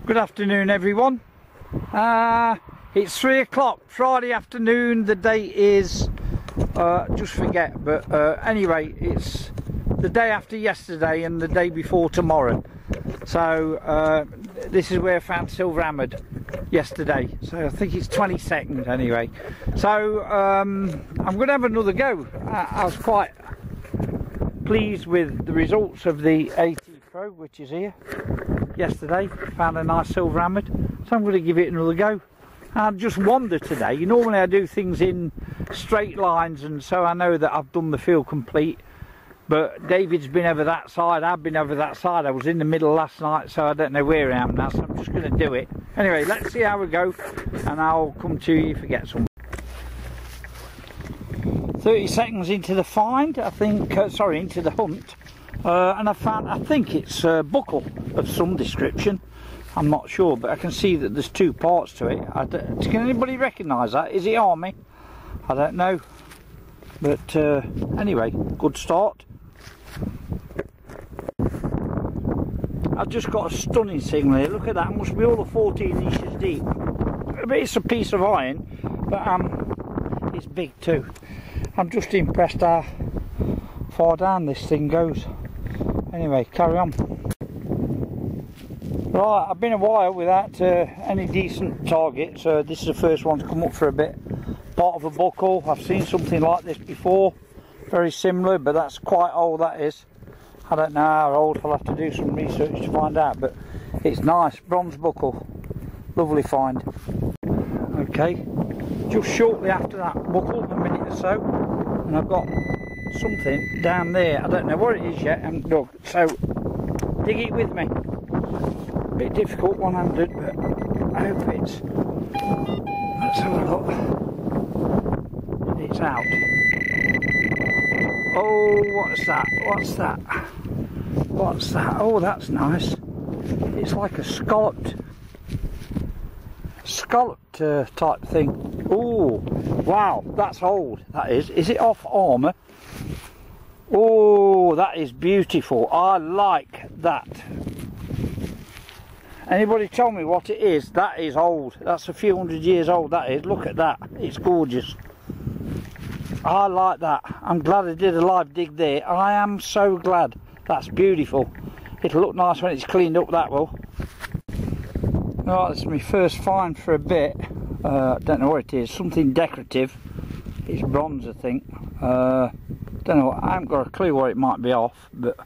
Good afternoon everyone. It's 3 o'clock Friday afternoon. The date is just forget, but anyway, it's the day after yesterday and the day before tomorrow. So this is where I found silver hammered yesterday, so I think it's 22nd anyway. So I'm going to have another go. I was quite pleased with the results of the AT Pro, which is here. Yesterday found a nice silver hammered, so I'm going to give it another go. I've just wandered today. Normally I do things in straight lines, and so I know that I've done the field complete, but David's been over that side, I've been over that side. I was in the middle last night, so I don't know where I am now, so I'm just going to do it anyway. Let's see how we go, and I'll come to you if I get some. 30 seconds into the find, I think, sorry, into the hunt. And I found, I think it's a buckle of some description. I'm not sure, but I can see that there's two parts to it. Can anybody recognise that? Is it army? I don't know. But anyway, good start. I've just got a stunning signal here. Look at that. It must be all the 14 inches deep. But it's a piece of iron, but it's big too. I'm just impressed how far down this thing goes. Anyway, carry on. Right, I've been a while without any decent targets. This is the first one to come up for a bit. Part of a buckle. I've seen something like this before, very similar, but that's quite old, that is. I don't know how old, I'll have to do some research to find out, but it's nice, bronze buckle. Lovely find. Okay, just shortly after that buckle, a minute or so, and I've got something down there. I don't know what it is yet, I haven't dug, so dig it with me. A bit difficult one-handed, but I hope it's, let's have a look, it's out. Oh, what's that, what's that, what's that? Oh, that's nice. It's like a scalloped type thing. Oh, wow, that's old, that is. Is it off armour? Oh, that is beautiful. I like that. Anybody tell me what it is? That is old. That's a few hundred years old, that is. Look at that. It's gorgeous. I like that. I'm glad I did a live dig there. I am so glad. That's beautiful. It'll look nice when it's cleaned up, that will. Right, this is my first find for a bit. Don't know what it is. Something decorative. It's bronze, I think. Don't know. I haven't got a clue what it might be off, but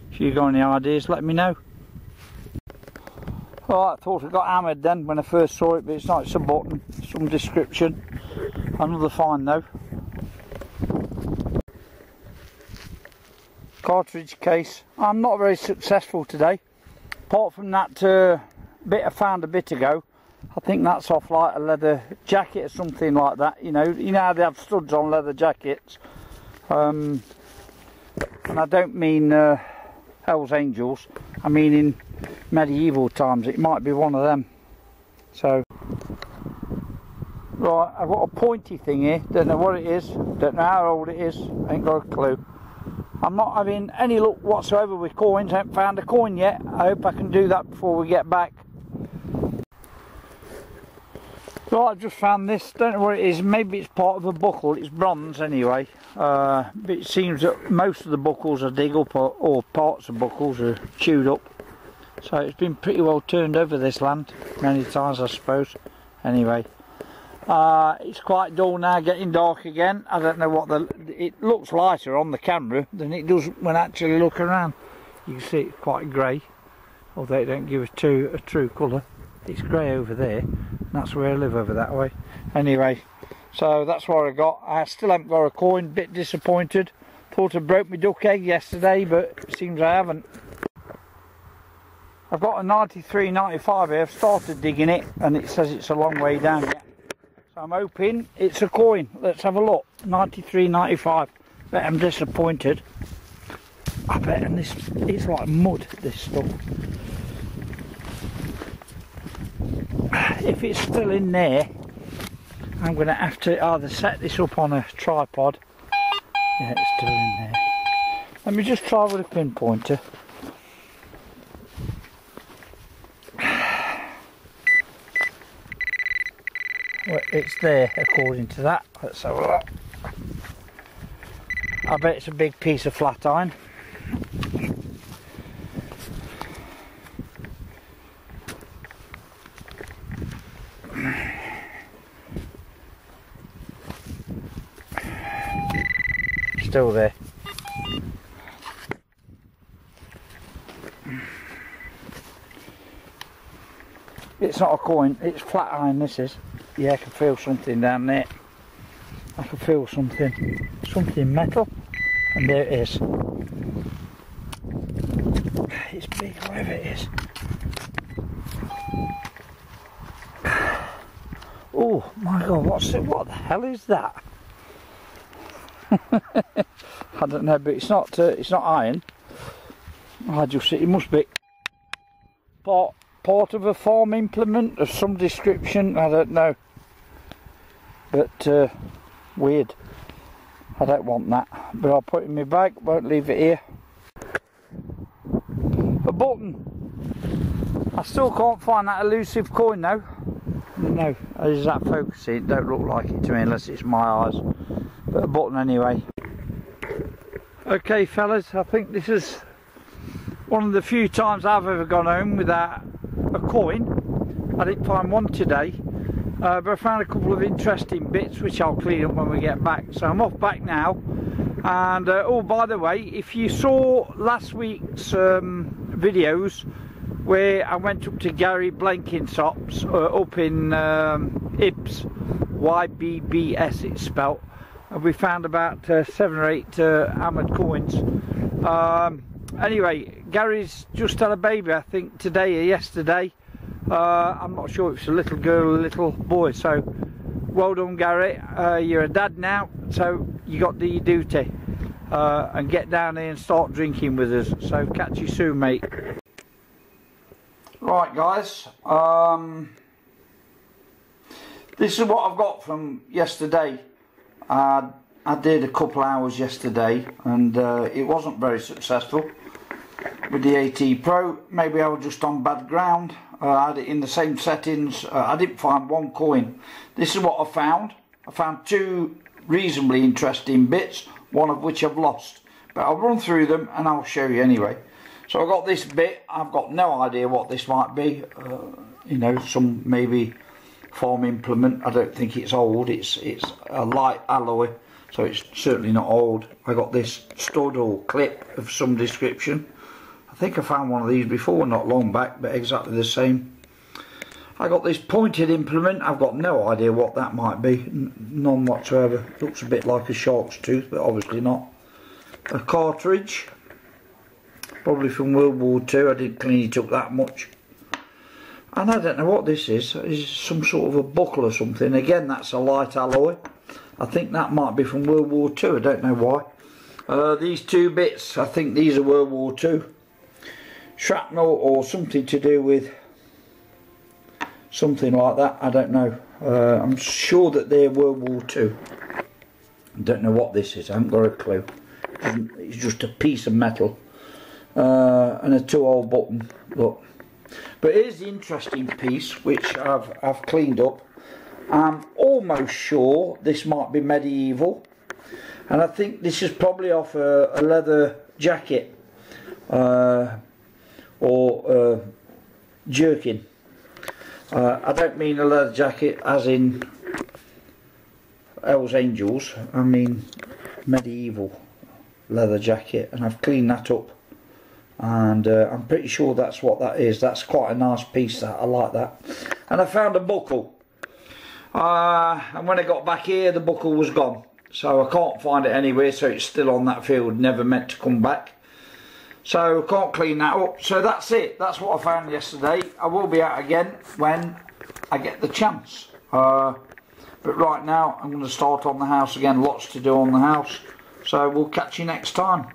if you got any ideas, let me know. Right, I thought I got hammered then when I first saw it, but it's not. It's a button, some description. Another find though. Cartridge case. I'm not very successful today, apart from that bit I found a bit ago. I think that's off like a leather jacket or something like that. You know how they have studs on leather jackets. And I don't mean Hell's Angels, I mean in medieval times. It might be one of them. So, right, I've got a pointy thing here, don't know what it is, don't know how old it is, ain't got a clue. I'm not having any luck whatsoever with coins, haven't found a coin yet. I hope I can do that before we get back. Right, I've just found this, don't know what it is, maybe it's part of a buckle, it's bronze anyway. But it seems that most of the buckles are dig up, or parts of buckles are chewed up. So it's been pretty well turned over, this land, many times I suppose. Anyway, it's quite dull now, getting dark again. I don't know what it looks lighter on the camera than it does when actually look around. You can see it's quite grey, although they don't give a true colour. It's grey over there, and that's where I live, over that way. Anyway, so that's what I got. I still haven't got a coin, bit disappointed. Thought I broke my duck egg yesterday, but it seems I haven't. I've got a 93.95 here. I've started digging it, and it says it's a long way down yet. So I'm hoping it's a coin. Let's have a look. 93.95. Bet I'm disappointed. I bet, and this, it's like mud, this stuff. If it's still in there, I'm going to have to either set this up on a tripod. Yeah, it's still in there. Let me just try with a pinpointer. Well, it's there according to that. Let's have a look. I bet it's a big piece of flat iron. Still there. It's not a coin, it's flat iron, this is. Yeah, I can feel something down there. I can feel something metal, and there it is. It's big, whatever it is. Oh my god, what the hell is that? I don't know, but it's not iron. It must be part of a farm implement of some description. I don't know, but weird. I don't want that, but I'll put it in my bag. Won't leave it here. A button. I still can't find that elusive coin though. No, is that focusing? It don't look like it to me unless it's my eyes. But a button anyway. Okay fellas, I think this is one of the few times I've ever gone home without a coin. I didn't find one today, but I found a couple of interesting bits which I'll clean up when we get back. So I'm off back now. And oh, by the way, if you saw last week's videos where I went up to Gary Blenkinsop's up in Ibs, YBBS it's spelt. We found about 7 or 8 hammered coins. Anyway, Gary's just had a baby, I think today or yesterday. I'm not sure if it's a little girl or a little boy, so well done Gary. You're a dad now, so you got to do your duty. And get down here and start drinking with us. So catch you soon, mate. Right guys, this is what I've got from yesterday. I did a couple hours yesterday, and it wasn't very successful with the AT Pro. Maybe I was just on bad ground. I had it in the same settings. I didn't find one coin. This is what I found. I found 2 reasonably interesting bits, one of which I've lost. But I'll run through them and I'll show you anyway. So I got this bit. I've got no idea what this might be. You know, some maybe farm implement. I don't think it's old. It's a light alloy, so it's certainly not old. I got this stud or clip of some description. I think I found one of these before, not long back, but exactly the same. I got this pointed implement. I've got no idea what that might be, none whatsoever. Looks a bit like a shark's tooth, but obviously not. A cartridge, probably from World War II. I didn't clean it up that much. And I don't know what this is. It's some sort of a buckle or something. Again, that's a light alloy. I think that might be from World War II. I don't know why. These 2 bits, I think these are World War II. Shrapnel or something to do with something like that. I don't know. I'm sure that they're World War II. I don't know what this is. I haven't got a clue. It's just a piece of metal. And a 2-hole button. Look. But here's the interesting piece, which I've cleaned up. I'm almost sure this might be medieval, and I think this is probably off a leather jacket or jerkin. I don't mean a leather jacket as in Hell's Angels, I mean medieval leather jacket, and I've cleaned that up, and I'm pretty sure that's what that is. That's quite a nice piece, that I like that. And I found a buckle, and when I got back here the buckle was gone, so I can't find it anywhere, so it's still on that field, never meant to come back, so I can't clean that up. So that's it, that's what I found yesterday. I will be out again when I get the chance, but right now I'm going to start on the house again. Lots to do on the house, so we'll catch you next time.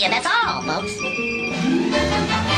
That's all, folks.